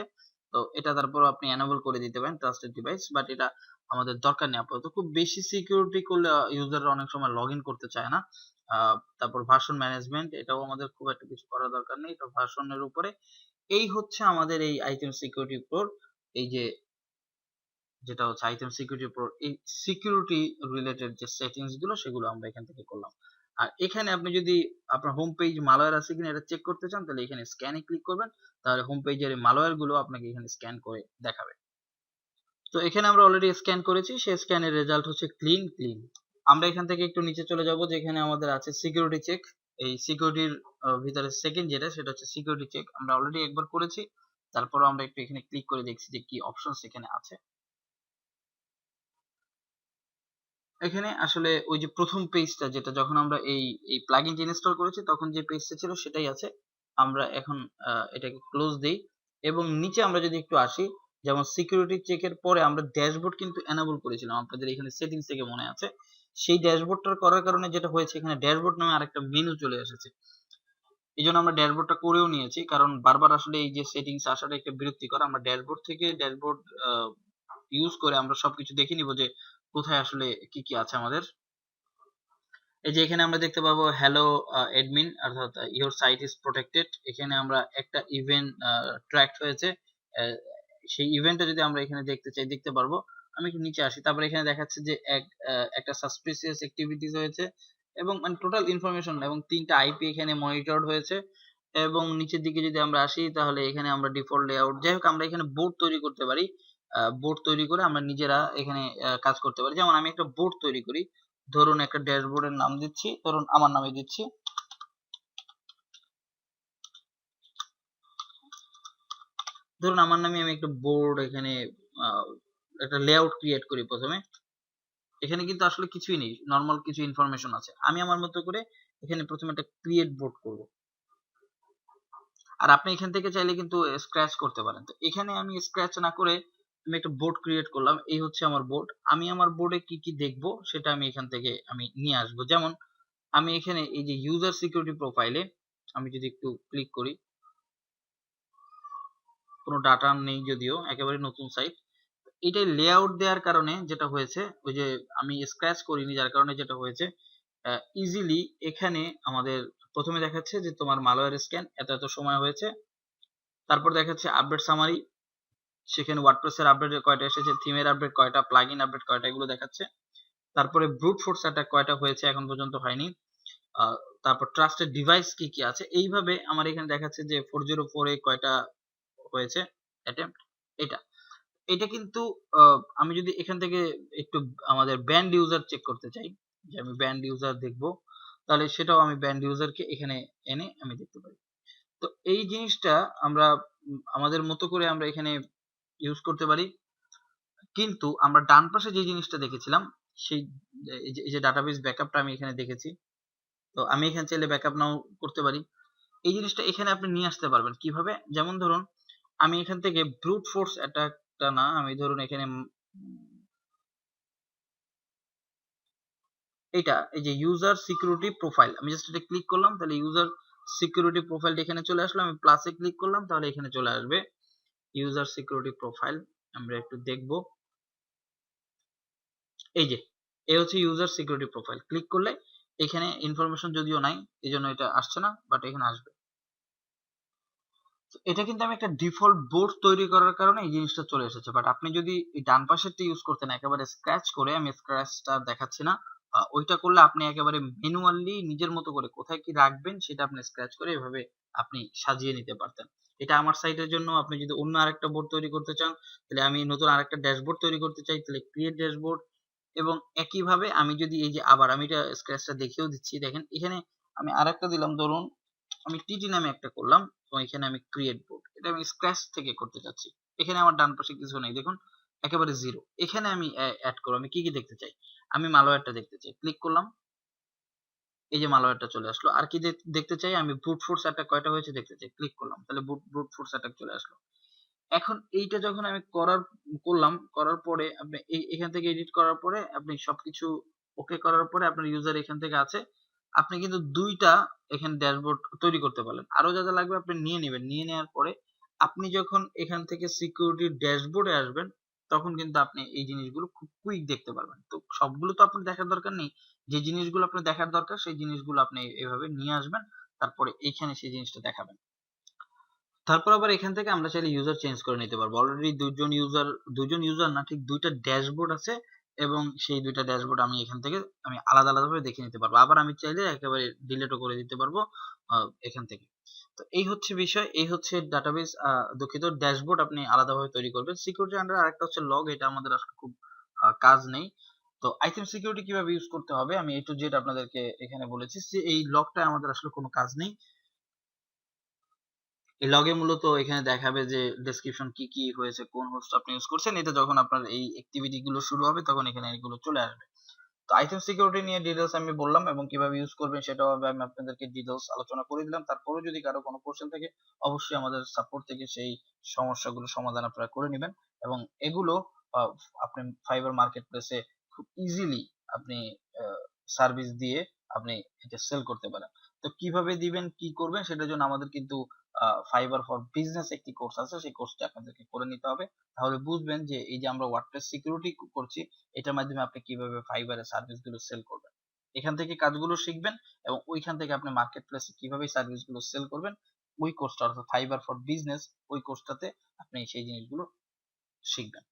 তো এটা তারপর আপনি এনাবল করে দিতে পারেন ট্রাস্টেড ডিভাইস, বাট এটা আমাদের দরকার নেই আপাতত, খুব বেশি সিকিউরিটি করলে ইউজাররা অনেক সময় লগ ইন করতে চায় না, তারপর ভার্সন ম্যানেজমেন্ট, এটাও আমাদের খুব একটা কিছু করার দরকার নেই, এটা ভার্সনের উপরে। এই হচ্ছে আমাদের এই আইটেম সিকিউরিটি প্রোর এই যে যেটা হচ্ছে আইটেম সিকিউরিটি প্রো, এই সিকিউরিটি রিলেটেড যে সেটিংস গুলো সেগুলো আমরা এখান থেকে করলাম। আর এখানে আপনি যদি আপনার হোম পেজ মালওয়্যার আছে কিনা এটা চেক করতে চান, তাহলে এখানে স্ক্যানে ক্লিক করবেন, তাহলে হোম পেজের এই মালওয়্যার গুলো আপনাকে এখানে স্ক্যান করে দেখাবে। তো এখানে আমরা অলরেডি স্ক্যান করেছি, সেই স্ক্যানের রেজাল্ট হচ্ছে ক্লিন। আমরা এখান থেকে একটু নিচে চলে যাব, যেখানে আমাদের আছে সিকিউরিটি চেক। এই সিকিউরিটির ভিতরে সেকেন্ড যেটা, সেটা হচ্ছে সিকিউরিটি চেক। আমরা অলরেডি একবার করেছি, তারপরও আমরা একটু এখানে ক্লিক করে দেখছি যে কি অপশনস এখানে আছে। এখানে আসলে ওই যে প্রথম পেজটা, যেটা যখন আমরা এই প্লাগইনটি ইনস্টল করেছি তখন যে পেজটা ছিল সেটাই আছে। আমরা এখন এটাকে ক্লোজ দেই এবং নিচে আমরা যদি একটু আসি, যেমন সিকিউরিটি চেকের পরে আমরা ড্যাশবোর্ড কিন্তু এনাবল করেছিলাম, আপনাদের এখানে সেটিংস থেকে মনে আছে। সেই ড্যাশবোর্ডটা করার কারণে যেটা হয়েছে, এখানে ড্যাশবোর্ড নামে আরেকটা মেনু চলে এসেছে। এই জন্য আমরা ড্যাশবোর্ডটা করেও নিয়েছি, কারণ বারবার আসলে এই যে সেটিংস আসাটা একটা বিরক্তিকর। আমরা ড্যাশবোর্ড থেকে ড্যাশবোর্ড ইউজ করে আমরা সবকিছু দেখে নিব যে কোথায় আসলে কি কি আছে আমাদের। এই যে এখানে আমরা দেখতে পাবো হ্যালো অ্যাডমিন, অর্থাৎ ইওর সাইট ইজ প্রোটেক্টেড। এখানে আমরা একটা ইভেন্ট ট্র্যাকড হয়েছে, সেই ইভেন্টটা যদি আমরা এখানে দেখতে চাই দেখতে পারবো। আমি একটু নিচে আসি, তারপরে এখানে দেখাচ্ছে যে একটা সাসপিসিয়াস অ্যাক্টিভিটিস হয়েছে এবং মানে টোটাল ইনফরমেশন, এবং 3টা আইপি এখানে মনিটরড হয়েছে। এবং নিচের দিকে যদি আমরা আসি, তাহলে এখানে আমরা ডিফল্ট লেআউট, যাই হোক আমরা এখানে বোর্ড তৈরি করতে পারি। বোর্ড তৈরি করে আমরা নিজেরা এখানে কাজ করতে পারি। যেমন আমি একটা বোর্ড তৈরি করি, ধরুন একটা ড্যাশবোর্ডের নাম দিচ্ছি, ধরুন আমার নামে দিচ্ছি। ধরুন আমার নামে আমি একটা বোর্ড এখানে একটা লেআউট ক্রিয়েট করি প্রথমে। এখানে কিন্তু আসলে কিছুই নেই, নর্মাল কিছু ইনফরমেশন আছে। আমি আমার মতো করে এখানে প্রথমে একটা ক্রিয়েট বোর্ড করব, আর আপনি এখান থেকে চাইলে কিন্তু স্ক্র্যাচ করতে পারেন। তো এখানে আমি স্ক্র্যাচ না করে আমি একটা বোর্ড ক্রিয়েট করলাম, এই হচ্ছে আমার বোর্ড। আমি আমার বোর্ডে কি কি দেখবো সেটা আমি এখান থেকে আমি নিয়ে আসবো। যেমন আমি এখানে এই যে ইউজার সিকিউরিটি প্রোফাইলে আমি যদি একটু ক্লিক করি, কোনো ডাটা নেই যদিও, একেবারে নতুন সাইট। এটাই লেআউট দেওয়ার কারণে যেটা হয়েছে, ওই যে আমি স্ক্র্যাচ করিনি যার কারণে যেটা হয়েছে, ইজিলি এখানে আমাদের প্রথমে দেখাচ্ছে যে তোমার মালওয়্যার স্ক্যান এত এত সময় হয়েছে, তারপর দেখাচ্ছে আপডেট সামারি, সেখানে ওয়ার্ডপ্রেসের আপডেট কয়টা এসেছে, থিমের আপডেট কয়টা, প্লাগইন আপডেট কয়টা, এগুলো দেখাচ্ছে। তারপরে ব্রুট ফোর্স অ্যাটাক কয়টা হয়েছে, এখন পর্যন্ত হয়নি। তারপর ট্রাস্টেড ডিভাইস কি কি আছে, এইভাবে আমার এখানে দেখাচ্ছে যে 404 এ কয়টা হয়েছে অ্যাটেম্প্ট। এটা এটা কিন্তু আমি যদি এখান থেকে একটু আমাদের ব্যান্ড ইউজার চেক করতে চাই, যে আমি ব্যান্ড ইউজার দেখবো, তাহলে সেটাও আমি ব্যান্ড ইউজারকে এখানে এনে আমি দেখতে পারি। তো এই জিনিসটা আমরা আমাদের মতো করে আমরা এখানে ইউজ করতে পারি। কিন্তু আমরা ডান পাশে যে জিনিসটা দেখেছিলাম, সেই এই যে ডাটাবেস ব্যাকআপটা আমি এখানে দেখেছি, তো আমি এখানে চাইলে ব্যাকআপ নাও করতে পারি। এই জিনিসটা এখানে আপনি নিয়ে আসতে পারবেন কিভাবে, যেমন ধরুন আমি এখান থেকে ব্রুট ফোর্স অ্যাটাকটা না, আমি ধরুন এখানে এটা এই যে ইউজার সিকিউরিটি প্রোফাইল, আমি জাস্ট এটা ক্লিক করলাম, তাহলে ইউজার সিকিউরিটি প্রোফাইলটা এখানে চলে আসলো। আমি প্লাসে ক্লিক করলাম, তাহলে এখানে চলে আসবে ইউজার সিকিউরিটি প্রোফাইল। আমরা একটু দেখব, এই যে এই হচ্ছে ইউজার সিকিউরিটি প্রোফাইল। ক্লিক করলে এখানে ইনফরমেশন যদিও নাই, এই জন্য এটা আসছে না, বাট এখানে আসবে। এটা কিন্তু আমি একটা ডিফল্ট বোর্ড তৈরি করার কারণে এই জিনিসটা চলে এসেছে, বাট আপনি যদি এই ডান পাশেরটা ইউজ করতেন একেবারে স্ক্র্যাচ করে, আমি স্ক্র্যাচটা দেখাচ্ছি না, ওইটা করলে আপনি একেবারে ম্যানুয়ালি নিজের মতো করে কোথায় কি রাখবেন সেটা আপনি স্ক্র্যাচ করে এভাবে আপনি সাজিয়ে নিতে পারতেন। এটা আমার সাইটের জন্য। আপনি যদি অন্য আরেকটা বোর্ড তৈরি করতে চান, তাহলে আমি নতুন আরেকটা ড্যাশবোর্ড তৈরি করতে চাই, তাহলে ক্রিয়েট ড্যাশবোর্ড। এবং একইভাবে আমি যদি এই যে আবার আমি এটা স্ক্র্যাচটা দেখিয়েও দিচ্ছি, দেখেন এখানে আমি আরেকটা দিলাম, ধরুন আমি টিটি নামে একটা করলাম, তো এখানে আমি ক্রিয়েট বোর্ড, এটা আমি স্ক্র্যাচ থেকে করতে চাচ্ছি। এখানে আমার ডান পাশে কিছু নেই, দেখুন একেবারে জিরো। এখানে আমি অ্যাড করব, আমি কি কি দেখতে চাই, আমি মালওয়্যারটা দেখতে চাই, ক্লিক করলাম, এই যে মালওয়্যারটা চলে আসলো। আর কি দেখতে চাই, আমি ব্রুট ফোর্স অ্যাটাক কয়টা হয়েছে দেখতে চাই, ক্লিক করলাম, তাহলে ব্রুট ফোর্স অ্যাটাক চলে আসলো। এখন এইটা যখন আমি করার পরে আপনি এখান থেকে এডিট করার পরে আপনি সবকিছু ওকে করার পরে আপনার ইউজার এখান থেকে আছে, আপনি কিন্তু দুইটা এখানে ড্যাশবোর্ড তৈরি করতে পারলেন। আরো যা যা লাগবে আপনি নিয়ে নেবেন, নিয়ে নেওয়ার পরে আপনি যখন এখান থেকে সিকিউরিটি ড্যাশবোর্ডে আসবেন, তখন কিন্তু আপনি এই জিনিসগুলো খুব কুইক দেখতে পারবেন। তো সবগুলো তো আপনার দেখার দরকার নেই। যে জিনিসগুলো আপনার দেখার দরকার সেই জিনিসগুলো আপনি এভাবে নিয়ে আসবেন। তারপরে এইখানে সেই জিনিসটা দেখাবেন। তারপর আবার এখান থেকে আমরা চাইলে ইউজার চেঞ্জ করে নিতে পারবো। অলরেডি দুজন ইউজার না, ঠিক ২ টা ড্যাশবোর্ড আছে এবং সেই ২ টা ড্যাশবোর্ড আমি এখান থেকে আমি আলাদাভাবে দেখে নিতে পারবো। আবার আমি চাইলে একেবারে ডিলিটও করে দিতে পারবো এখান থেকে। তো এই হচ্ছে বিষয়, এই হচ্ছে ডাটাবেস দুঃখিত ড্যাশবোর্ড আপনি আলাদাভাবে তৈরি করবেন। সিকিউরিটি আন্ডার আরেকটা হচ্ছে লগ, এটা আমাদের আসলে খুব কাজ নেই। তো আইথেম সিকিউরিটি কিভাবে ইউজ করতে হবে আমি A to Z আপনাদেরকে এখানে বলেছি। এই লগটা আমাদের আসলে কোনো কাজ নেই। এই লগে মূলত এখানে দেখাবে যে ডেসক্রিপশন কি কি হয়েছে, কোন হোস্ট আপনি ইউজ করছেন। এটা যখন আপনার এই অ্যাক্টিভিটি গুলো শুরু হবে তখন এখানে এগুলো চলে আসবে। তো আইটেম সিকিউরিটি নিয়ে ডিটেলস আমি বললাম এবং কিভাবে ইউজ করবেন সেটাও আমি আপনাদেরকে ডিটেলস আলোচনা করে দিলাম। তারপরেও যদি কারো কোনো কোশ্চেন থাকে অবশ্যই আমাদের সাপোর্ট থেকে সেই সমস্যাগুলো সমাধান আপনারা করে নেবেন এবং এগুলো আহ, আপনি ফাইবার মার্কেট প্লেসে খুব ইজিলি আপনি সার্ভিস দিয়ে আপনি এটা সেল করতে পারেন। তো কিভাবে দিবেন কি করবেন সেটার জন্য আমাদের কিন্তু ফাইবার ফর বিজনেস একটি কোর্স আছে, সেই কোর্সটা আপনাদেরকে করে নিতে হবে। তাহলে বুঝবেন যে এই যে আমরা ওয়ার্ডপ্রেস সিকিউরিটি করছি এটার মাধ্যমে আপনি কিভাবে ফাইবারের সার্ভিসগুলো সেল করবেন। এখান থেকে কাজগুলো শিখবেন এবং ওইখান থেকে আপনি মার্কেট প্লেসে কিভাবে সার্ভিসগুলো সেল করবেন ওই কোর্সটা অর্থাৎ ফাইবার ফর বিজনেস ওই কোর্সটাতে আপনি সেই জিনিসগুলো শিখবেন।